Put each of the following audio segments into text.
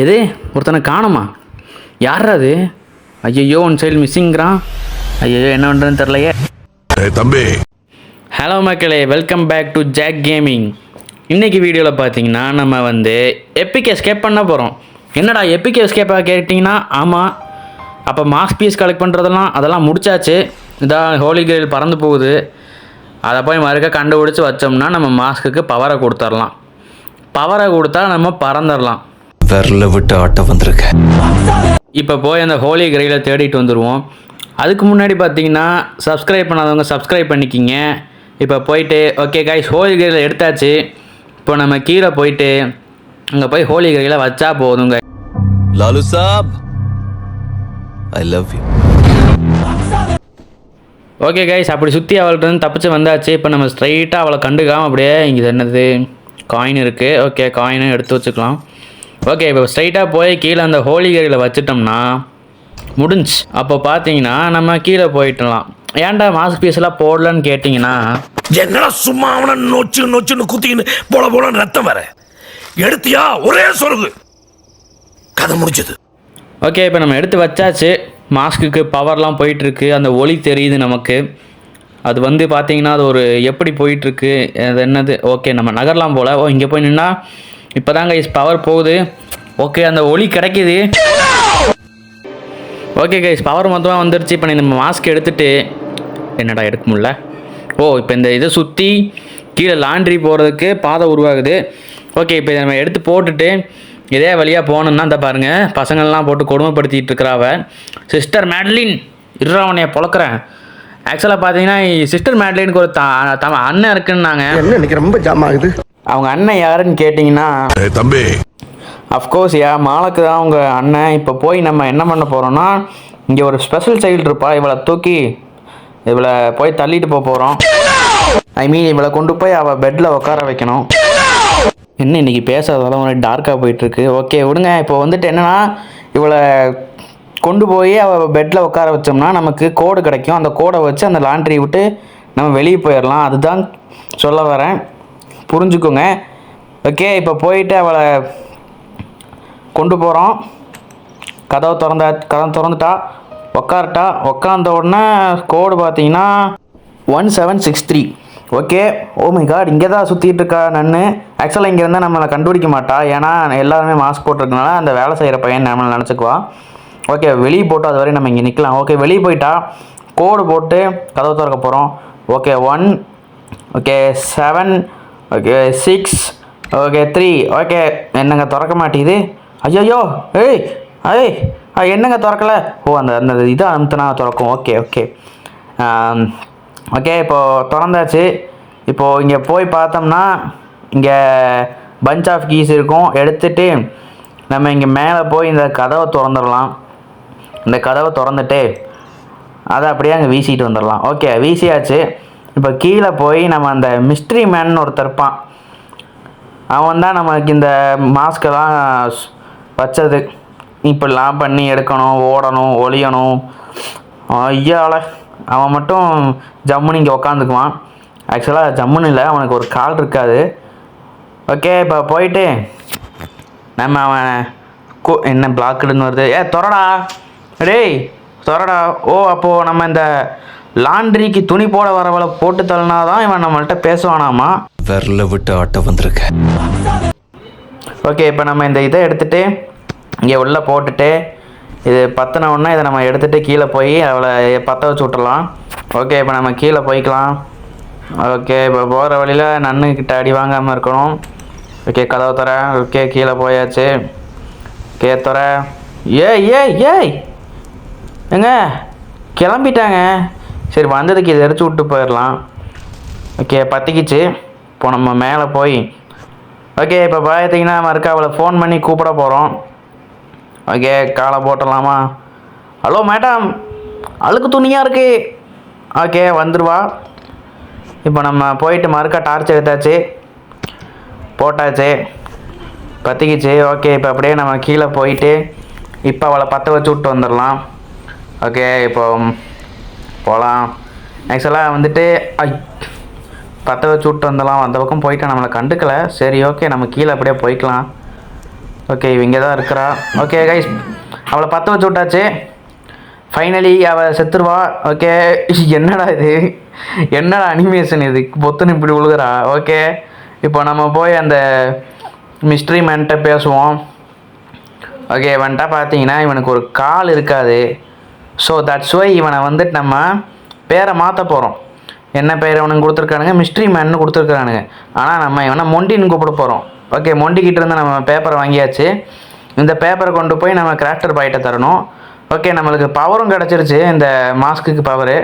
இது ஒருத்தனை காணுமா? யாரா அது? ஐயோ ஒன் சைடு மிஸ்ஸிங்கிறான். ஐயோ என்ன பண்ணுறதுன்னு தெரிலையே. தம்பி, ஹலோ மக்களே, welcome back to Jack gaming. இன்றைக்கி வீடியோவில் பார்த்தீங்கன்னா நம்ம எப்பிக் எஸ்கேப் பண்ண போகிறோம். என்னடா எப்பிக் எஸ்கேப்பாக கேட்டிங்கன்னா, ஆமாம். அப்போ மாஸ்க் பீஸ் கலெக்ட் பண்ணுறதெல்லாம் அதெல்லாம் முடிச்சாச்சு. இதான் ஹோலி கிரெயில் பறந்து போகுது. அதை போய் மறுக்க கண்டுபிடிச்சி வச்சோம்னா நம்ம மாஸ்க்குக்கு பவரை கொடுத்துடலாம். பவரை கொடுத்தா நம்ம பறந்துடலாம். விரல விட்டு ஆட்ட வந்திருக்கேன். இப்போ போய் அந்த ஹோலி கிரெயிலை தேடிட்டு வந்துடுவோம். அதுக்கு முன்னாடி பார்த்தீங்கன்னா சப்ஸ்கிரைப் பண்ணாதவங்க சப்ஸ்கிரைப் பண்ணிக்கிங்க. இப்போ போயிட்டு ஓகே கைஸ், ஹோலி கிரெயிலை எடுத்தாச்சு. இப்போ நம்ம கீழே போயிட்டு அங்கே போய் ஹோலி கிரெயிலை வச்சா போதுங்க. லாலு சாப், I love you. Okay guys, அப்படி சுற்றி அவள்கிட்ட தப்பிச்சு வந்தாச்சு. இப்போ நம்ம ஸ்ட்ரைட்டாக அவளை கண்டுக்காமல் அப்படியே இங்கே என்னது காயின் இருக்குது. ஓகே, காயினும் எடுத்து வச்சுக்கலாம். ஓகே, இப்போ ஸ்ட்ரைட்டாக போய் கீழே அந்த ஹோலி கிரெயிலை வச்சுட்டோம்னா முடிஞ்சு. அப்போ பார்த்தீங்கன்னா நம்ம கீழே போயிட்டலாம். ஏன்டா மாஸ்க் பீஸ்லாம் போடலன்னு கேட்டிங்கன்னா, என்னடா சும்மா அவனை நொச்சுன்னு குத்தின்னு போல ரத்தம் வர எடுத்தியா? ஒரே சொருகு, கதை முடிஞ்சது. ஓகே, இப்போ நம்ம எடுத்து வச்சாச்சு. மாஸ்க்குக்கு பவர்லாம் போயிட்டுருக்கு. அந்த ஒளி தெரியுது நமக்கு. அது பார்த்தீங்கன்னா அது ஒரு எப்படி போயிட்டுருக்கு, அது என்னது. ஓகே, நம்ம நகரலாம் போல். ஓ, இங்கே போய் நின்னா இப்போ தாங்க கைஸ் பவர் போகுது. ஓகே, அந்த ஒளி கிடைக்கிது. ஓகே கைஸ், பவர் மொத்தமாக வந்துடுச்சு. இப்போ நம்ம மாஸ்க் எடுத்துகிட்டு என்னடா எடுக்க முடியல. ஓ, இப்போ இந்த இதை சுற்றி கீழே லாண்ட்ரி போகிறதுக்கு பாதை உருவாகுது. ஓகே, இப்போ நம்ம எடுத்து போட்டுட்டு இதே வழியாக போகணுன்னா இந்த பாருங்கள், பசங்கள்லாம் போட்டு கொடுமைப்படுத்திட்டு இருக்கிறாவ. Sister Madeline, இருறாவனையை பொழக்கிறேன். ஆக்சுவலாக பார்த்தீங்கன்னா சிஸ்டர் மேட்லினுக்கு ஒரு அண்ணன் இருக்குன்னாங்க. என்ன இன்னைக்கு ரொம்ப ஜாம் ஆகுது. அவங்க அண்ணன் யாருன்னு கேட்டிங்கன்னா, தம்பி, அஃப்கோர்ஸ் மாலுக்கு தான் அவங்க அண்ணன். இப்போ போய் நம்ம என்ன பண்ண போகிறோன்னா, இங்கே ஒரு ஸ்பெஷல் சைல்டு இருப்பா. இவளை தூக்கி இவளை போய் தள்ளிட்டு போகிறோம். ஐ மீன் இவளை கொண்டு போய் அவள் பெட்டில் உட்கார வைக்கணும். என்ன இன்றைக்கி பேசுறதெல்லாம் ஒரு டார்க்காக போயிட்டுருக்கு. ஓகே விடுங்க. இப்போ என்னென்னா இவளை கொண்டு போய் அவள் பெட்டில் உட்கார வச்சோம்னா நமக்கு கோடு கிடைக்கும். அந்த கோடை வச்சு அந்த லாண்ட்ரி விட்டு நம்ம வெளியே போயிடலாம். அதுதான் சொல்ல வரேன், புரிஞ்சுக்கோங்க. ஓகே, இப்போ போயிட்டு அவளை கொண்டு போகிறோம். கதவை திறந்துட்டா, உக்காரட்டா. உக்காந்த உடனே கோடு பார்த்தீங்கன்னா 1763. ஓகே, ஓ மை காட், இங்கே தான் சுற்றிட்டு இருக்கா நன்னு. ஆக்சுவலாக இங்கே இருந்தால் நம்மளை கண்டுபிடிக்க மாட்டா. ஏன்னா எல்லாருமே மாஸ்க் போட்டிருக்கனால அந்த வேலை செய்கிற பையன் நம்மளை நினச்சிக்குவா. ஓகே, வெளியே போட்டு அது வரையும் நம்ம இங்கே நிற்கலாம். ஓகே, வெளியே போயிட்டா கோடு போட்டு கதவை திறக்க போகிறோம். Okay, 1, okay 7, okay 6, okay 3. Okay, என்னங்க திறக்க மாட்டேங்குது. ஐயோ, ஏய் ஏய் என்னங்க திறக்கலை. ஓ, அந்த இதை அமுத்துனா திறக்கும். ஓகே ஓகே ஓகே, இப்போது திறந்தாச்சு. இப்போது இங்கே போய் பார்த்தோம்னா இங்கே பஞ்ச் ஆஃப் கீஸ் இருக்கும். எடுத்துகிட்டு நம்ம இங்கே மேலே போய் இந்த கதவை திறந்துடலாம். இந்த கதவை திறந்துட்டு அதை அப்படியே அங்கே வீசிட்டு வந்துடலாம். ஓகே, வீசியாச்சு. இப்போ கீழே போய் நம்ம அந்த மிஸ்ட்ரி மேன் ஒருத்தர் இருப்பான். அவன் தான் நமக்கு இந்த மாஸ்கெல்லாம் வச்சது. இப்படிலாம் பண்ணி எடுக்கணும், ஓடணும், ஒளியணும். ஐயால அவன் மட்டும் ஜம்முன்னு இங்கே உக்காந்துக்குவான். ஆக்சுவலாக ஜம்முன்னு இல்லை, அவனுக்கு ஒரு கால் இருக்காது. ஓகே, இப்போ போயிட்டு நம்ம அவன் என்ன பிளாக்குடுன்னு வருது. திறடா, டேய் திறடா. ஓ, அப்போது நம்ம இந்த லாண்ட்ரிக்கு துணி போட வரவளை போட்டு தள்ளினாதான் இவன் நம்மள்கிட்ட பேசுவானாமா. விரல விட்டு ஆட்ட வந்திருக்கேன். ஓகே, இப்போ நம்ம இந்த இதை எடுத்துகிட்டு இங்கே உள்ளே போட்டுட்டு இது பற்றின உடனே இதை நம்ம எடுத்துகிட்டு கீழே போய் அவளை பற்ற வச்சு விட்டுறலாம். ஓகே, இப்போ நம்ம கீழே போய்க்கலாம். ஓகே, இப்போ போகிற வழியில் நன்னுக்கிட்ட அடி வாங்காமல் இருக்கணும். ஓகே, கதவை தர. ஓகே, கீழே போயாச்சு. ஓகே, தர. ஏய் ஏங்க கிளம்பிட்டாங்க. சரி, வந்ததுக்கு இதை எரிச்சு விட்டு போயிடலாம். ஓகே, பற்றிக்கிச்சு. இப்போ நம்ம மேலே போய் ஓகே, இப்போ பார்த்தீங்கன்னா மறுக்கா அவளை ஃபோன் பண்ணி கூப்பிட போகிறோம். ஓகே, காலை போட்டலாமா. ஹலோ மேடம், அழுக்கு துணியாக இருக்கு. ஓகே, வந்துடுவா. இப்போ நம்ம போயிட்டு மறுக்கா டார்ச் எடுத்தாச்சு, போட்டாச்சு, பற்றிக்கிச்சு. ஓகே, இப்போ அப்படியே நம்ம கீழே போயிட்டு இப்போ அவளை பற்ற வச்சு விட்டு வந்துடலாம். ஓகே, இப்போ போகலாம். ஆக்சுவலாக பற்ற வச்சு விட்டு வந்துடலாம். அந்த பக்கம் போயிட்டு நம்மளை கண்டுக்கலை. சரி, ஓகே, நம்ம கீழே அப்படியே போய்க்கலாம். ஓகே இங்கே தான் இருக்கிறா. ஓகே கைஸ் அவளை பற்ற வச்சு விட்டாச்சு. ஃபைனலி அவள் செத்துருவா. ஓகே என்னடா இது, என்னடா அனிமேஷன் இது, பொத்துன்னு இப்படி விழுகிறா. ஓகே இப்போ நம்ம போய் அந்த மிஸ்ட்ரி மேன்கிட்ட பேசுவோம். ஓகே இவன்ட்ட பார்த்தீங்கன்னா இவனுக்கு ஒரு கால் இருக்காது. ஸோ தட்ஸ் ஒய் இவனை வந்துட்டு நம்ம பேரை மாற்ற போகிறோம். என்ன பேர் இவனுக்கு கொடுத்துருக்கானுங்க, மிஸ்ட்ரி மேன்னு கொடுத்துருக்கானுங்க. ஆனால் நம்ம இவனை மொண்டின்னு கூப்பிட போகிறோம். ஓகே மொண்டிக்கிட்ட இருந்து நம்ம பேப்பரை வாங்கியாச்சு. இந்த பேப்பரை கொண்டு போய் நம்ம கிராஃப்டர் பாய்கிட்ட தரணும். ஓகே நம்மளுக்கு பவரும் கிடச்சிருச்சு, இந்த மாஸ்க்குக்கு பவரு.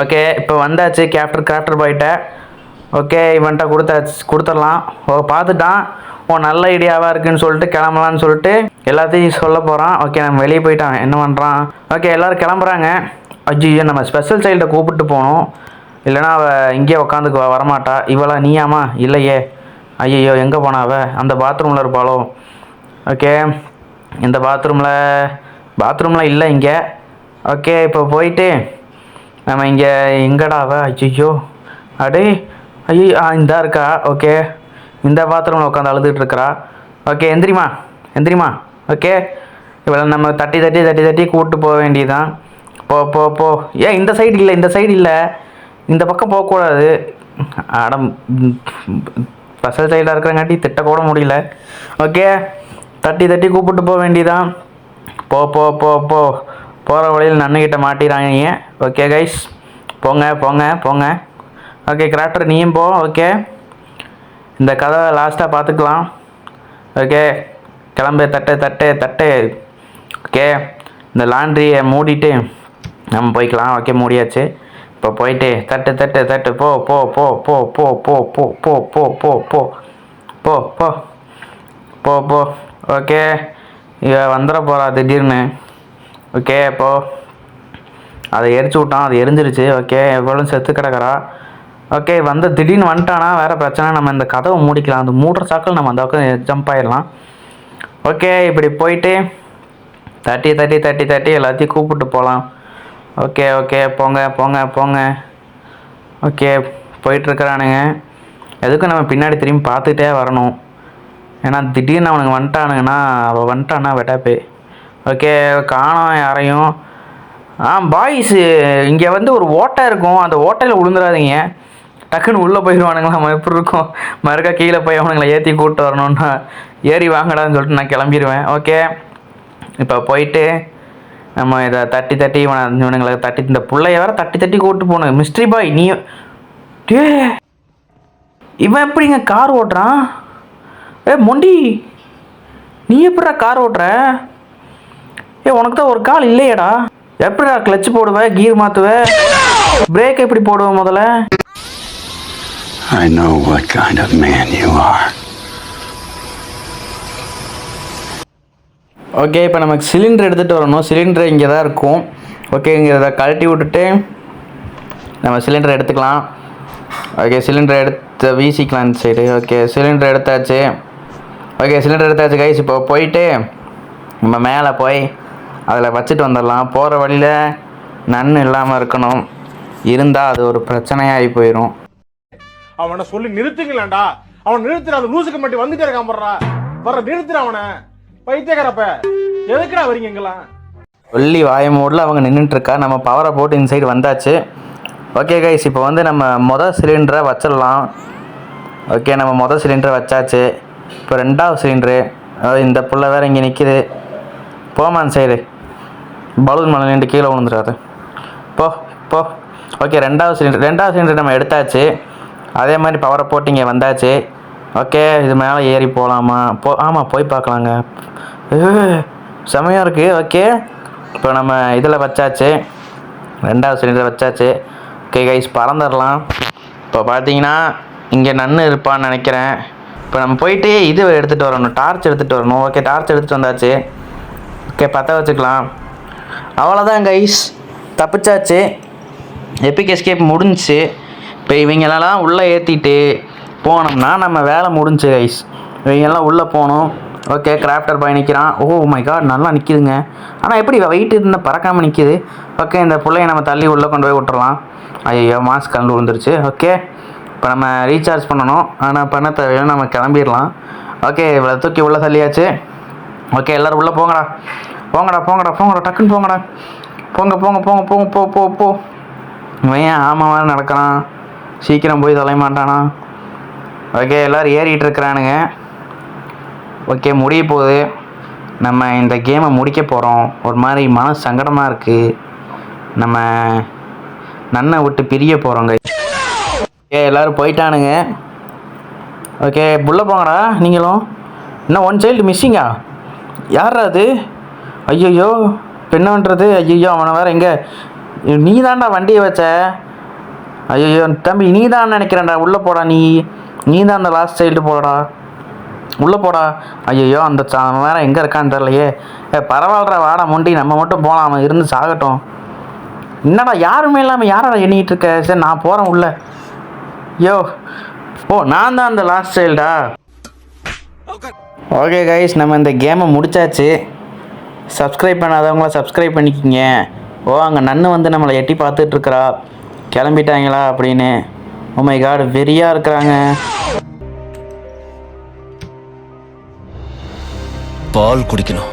ஓகே இப்போ வந்தாச்சு கிராஃப்டர் பாய்கிட்ட. ஓகே இவன்ட்ட கொடுத்துடலாம். ஓ பார்த்துட்டான், ஓ நல்ல ஐடியாவாக இருக்குன்னு சொல்லிட்டு கிளம்பலான்னு சொல்லிட்டு எல்லாத்தையும் சொல்ல போகிறான். ஓகே நம்ம வெளியே போயிட்டான், என்ன பண்ணுறான். ஓகே எல்லோரும் கிளம்புறாங்க. ஐயோ நம்ம ஸ்பெஷல் சைல்டை கூப்பிட்டு போகணும், இல்லைனா அவள் இங்கேயே உட்காந்துக்குவா, வரமாட்டா. இவளா நீயாமா? இல்லையே. ஐயோ எங்கே போனா அவள்? அந்த பாத்ரூமில் இருப்பாளோ? ஓகே இந்த பாத்ரூமில் இல்லை இங்கே. ஓகே இப்போ போயிட்டு நம்ம இங்கே எங்கடா அவள்? ஐயோ அடே ஐயோ இந்தா இருக்கா. ஓகே இந்த பாத்ரூமில் உட்காந்து அழுதுகிட்டு இருக்கிறா. ஓகே எந்திரிமா. ஓகே இவளை நம்ம தட்டி கூப்பிட்டு போக வேண்டியதுதான். போ ஏன் இந்த சைடு இல்லை, இந்த பக்கம் போகக்கூடாது. அடம் ஸ்பெஷல் சைடாக இருக்கிறங்காட்டி திட்டக்கூட முடியல. ஓகே தட்டி கூப்பிட்டு போக வேண்டியதான். போ போகிற வழியில் நன்னுக்கிட்ட மாட்டிறாங்க. ஓகே கைஸ் போங்க. ஓகே கிராஃப்டர் நீயும் போ. ஓகே இந்த கதை லாஸ்ட்டாக பார்த்துக்கலாம். ஓகே கிளம்பு, தட்டு. ஓகே இந்த லாண்ட்ரியை மூடிட்டு நம்ம போய்க்கலாம். ஓகே மூடியாச்சு. இப்போ போயிட்டு தட்டு போ. ஓகே இவ வந்துட போகிறா திடீர்னு. ஓகே இப்போ அதை எரிச்சு விட்டான், அது எரிஞ்சிருச்சு. ஓகே எவ்வளோ செத்து கிடக்கிறா. ஓகே திடீர்னு வந்துட்டானா வேறு பிரச்சனை. நம்ம இந்த கதவை மூடிக்கலாம், அந்த மூடுற சாக்கில் நம்ம அந்த பக்கம் ஜம்ப் ஆகிடலாம். ஓகே இப்படி போயிட்டு தட்டி எல்லாத்தையும் கூப்பிட்டு போகலாம். ஓகே போங்க. ஓகே போயிட்டுருக்கிறானுங்க. எதுக்கும் நம்ம பின்னாடி திரும்பி பார்த்துக்கிட்டே வரணும், ஏன்னா திடீர்னு அவனுங்க வந்துட்டானா வெட்டாப்பே. ஓகே காணோம் யாரையும். பாய்ஸு இங்கே ஒரு ஓட்டை இருக்கும், அந்த ஓட்டையில் விழுந்துடாதீங்க, டக்குன்னு உள்ளே போயிடுவானுங்களா. நம்ம எப்படி இருக்கும், மறுக்கா கீழே போய் அவனுங்களை ஏற்றி கூப்பிட்டு வரணுன்னா ஏறி வாங்கடான்னு சொல்லிட்டு நான் கிளம்பிடுவேன். ஓகே இப்போ போயிட்டு நம்ம இதை தட்டி இவனுங்களை இந்த பிள்ளைய வேற தட்டி கூப்பிட்டு போகணும். மிஸ்ட்ரி பாய் நீ இவன் எப்படிங்க கார் ஓட்டுறான்? மொண்டி நீ எப்படிடா கார் ஓட்டுற? உனக்கு தான் ஒரு கால் இல்லையடா, எப்படிடா கிளச்சு போடுவ, கீர் மாற்றுவ, பிரேக் எப்படி போடுவ முதல்ல? I know what kind of man you are. Okay இப்போ நமக்கு சிலிண்டர் எடுத்துகிட்டு வரணும். சிலிண்டர் இங்கே தான் இருக்கும். ஓகே இங்கே இதை கழட்டி விட்டுட்டு நம்ம சிலிண்டர் எடுத்துக்கலாம். ஓகே சிலிண்டர் எடுத்து வீசிக்கலாம் இந்த சைடு. ஓகே சிலிண்டர் எடுத்தாச்சு. கைஸ் இப்போ போயிட்டு நம்ம மேலே போய் அதில் வச்சுட்டு வந்துடலாம். போகிற வழியில் நன்னு இல்லாமல் இருக்கணும், இருந்தால் அது ஒரு பிரச்சனையாகி போயிடும். அவனை சொல்லி நிறுத்துங்களேன்டா, அவன் நிறுத்துற, அந்த லூசுக்கு மட்டும் வந்துட்டே இருக்கான் வர நிறுத்துற அவனை. பைத்தியக்காரப்ப எதுக்குடா வரீங்க எங்கெல்லாம்? சொல்லி வாய மூடில் அவங்க நின்றுட்டுருக்கா. நம்ம பவரை போட்டு இந்த சைடு வந்தாச்சு. ஓகே கைஸ் இப்போ நம்ம மொதல் சிலிண்டரை வச்சிடலாம். ஓகே நம்ம மொதல் சிலிண்டரை வச்சாச்சு. இப்போ ரெண்டாவது சிலிண்டரு, அதாவது இந்த புள்ள வேறு இங்கே நிற்கிது. போமான் சைடு பலூன் மலை நின்று கீழே விழுந்துடாது. போ. ஓகே ரெண்டாவது சிலிண்டர் நம்ம எடுத்தாச்சு. அதே மாதிரி பவரை போட்டு இங்கே வந்தாச்சு. ஓகே இது மேலே ஏறி போகலாமா? ஆமாம் போய் பார்க்கலாங்க, செமையாக இருக்குது. ஓகே இப்போ நம்ம இதில் வச்சாச்சு, ரெண்டாவது சிலிண்டர் வச்சாச்சு. ஓகே கைஸ் பறந்துடலாம். இப்போ பார்த்தீங்கன்னா இங்கே நன்னு இருப்பான்னு நினைக்கிறேன். இப்போ நம்ம போயிட்டு இது எடுத்துகிட்டு வரணும், டார்ச் எடுத்துகிட்டு வரணும். ஓகே டார்ச் எடுத்துகிட்டு வந்தாச்சு. ஓகே பற்ற வச்சுக்கலாம். அவ்வளோதான் கைஸ், தப்பிச்சாச்சு. எபிக் எஸ்கேப் முடிஞ்சிச்சு. இப்போ இவங்களெல்லாம் உள்ளே ஏற்றிட்டு போனோம்னா நம்ம வேலை முடிஞ்சு கைஸ். இவங்கெல்லாம் உள்ளே போகணும். ஓகே கிராஃப்டர் பாய் நிற்கிறான். ஓ மை காட் நல்லா நிற்கிதுங்க. ஆனால் எப்படி வெயிட் இருந்தால் பறக்காமல் நிற்கிது. ஓகே இந்த பிள்ளைய நம்ம தள்ளி உள்ளே கொண்டு போய் விட்டுறலாம். ஐயோ மாஸ்க் கலந்து விழுந்துருச்சு. ஓகே இப்போ நம்ம ரீசார்ஜ் பண்ணணும், ஆனால் பண்ண தேவையில்லை, நம்ம கிளம்பிடலாம். ஓகே இவ்வளோ தூக்கி உள்ளே தள்ளியாச்சு. ஓகே எல்லோரும் உள்ளே போங்கடா போங்கடா போங்கடா போங்கடா டக்குன்னு போங்கடா. போங்க போங்க போங்க போங்க போ போ போ. இவன் ஏன் ஆமாம் வேறு நடக்கிறான், சீக்கிரம் போய் தொலைய மாட்டானா? ஓகே எல்லோரும் ஏறிட்டு இருக்கிறானுங்க. ஓகே முடிய போகுது. நம்ம இந்த கேமை முடிக்க போகிறோம். ஒரு மாதிரி மன சங்கடமாக இருக்குது. நம்ம நன்னை விட்டு பிரிய போகிறோங்க. ஓகே எல்லோரும் போயிட்டானுங்க. ஓகே புள்ள போங்கடா நீங்களும். இன்னும் ஒன் சைல்டு மிஸ்ஸிங்கா? யாரா அது? ஐயோ பெண்ணன்றது. ஐயோ அவனை வேறு எங்கே? நீ தான்டா வண்டியை வச்ச. ஐயோ தம்பி நீ தான் நினைக்கிறேன்டா. உள்ளே போடா நீ தான் அந்த லாஸ்ட் சைல்டு போடா. உள்ளே போடா. ஐயோ அந்த அவன் வேறு எங்கே இருக்கான்னு தெரியலையே. பரவாயில்லடா வாடா முண்டி, நம்ம மட்டும் போகலாம், அவன் இருந்து சாகட்டும். என்னடா யாருமே இல்லாமல் யாரடா எண்ணிக்கிட்டு இருக்க? சரி நான் போகிறேன் உள்ள. யோ ஓ நான் தான் அந்த லாஸ்ட் சைல்டா. ஓகே கைஸ் நம்ம இந்த கேமை முடிச்சாச்சு. சப்ஸ்கிரைப் பண்ணாதவங்கள சப்ஸ்கிரைப் பண்ணிக்கிங்க. ஓ அங்கே நன்னு வந்து நம்மளை எட்டி பார்த்துட்ருக்குறா, கிளம்பிட்டாங்களா அப்படின்னு. ஓ மை காட் வெறியாக இருக்கிறாங்க. பால் குடிக்கணும்.